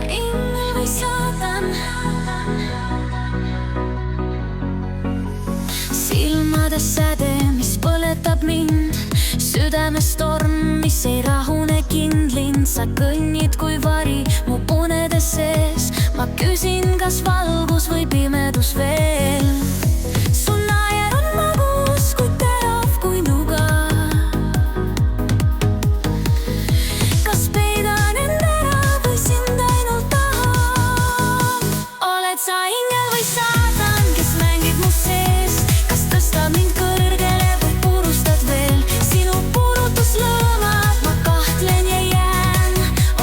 ingel või saatan. Silmades säde, mis põletab mind, südames torm, mis ei rahune kindlind. Sa kõnnid kui vari mu unede sees, ma küsin, kas valgus või pimedus veel. Su naer on magus kui terav kui nuga. Kas peidan end ära või sind ainult tahan? Oled sa ingel või saatan, kes mängib mu sees? Kas tõstad mind kõrgele või purustad veel? Sinu puudutus lõõmab, ma kahtlen ja jään.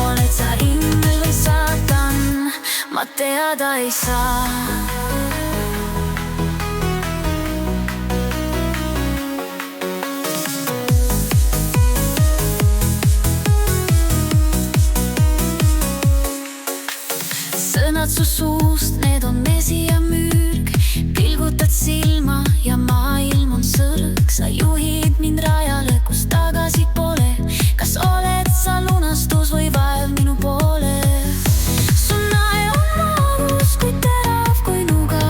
Oled sa ingel või saatan, ma teada ei saa. Sõnad su suust, need on mesi ja mürg. Pilgutad silma ja maailm on sõrg. Sa juhid mind rajale, kus tagasi pole. Kas oled sa lunastus või vaev minu poole? Su naer on magus kui terav kui nuga.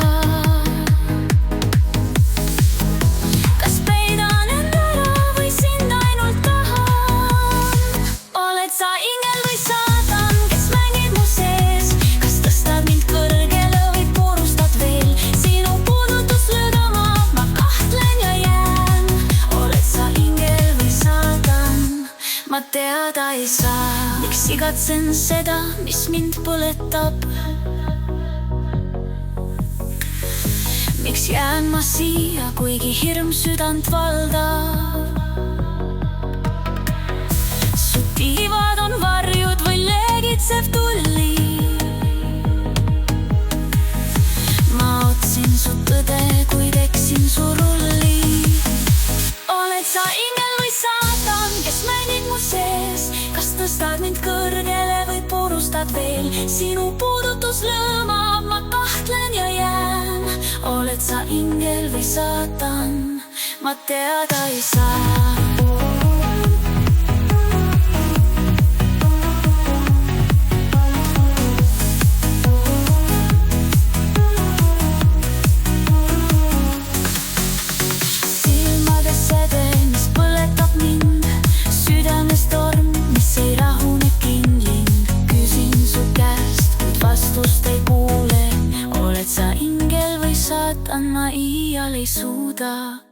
Kas peidan end ära või sind ainult tahan? Oled sa ingel või saatan, kes mängib mu sees? Kas tõstad mind kõrgele või purustad veel? Sinu puudutus lõõmab, ma kahtlen ja jään. Oled sa ingel või saatan, ma teada ei saa. Miks igatsen seda, mis mind põletab? Miks jään ma siia, kuigi hirm südant valdab? Su tiivad on varjud või leegitsev tulli. Ma otsin su tõde, kuid eksin su rulli. Oled sa ingel või saatan, kes mängib mu sees? Kas tõstad mind kõrgele või purustad veel? Sinu puudutus lõõmab, ma kahtlen ja jään. Oled sa ingel või saatan, ma teada ei saa. Silmades säde, mis põletab mind, südames torm, mis ei rahune kindlind. Küsin su käest, kuid vastust ei kuule. Oled sa ingel või saatan, ma iial ei suuda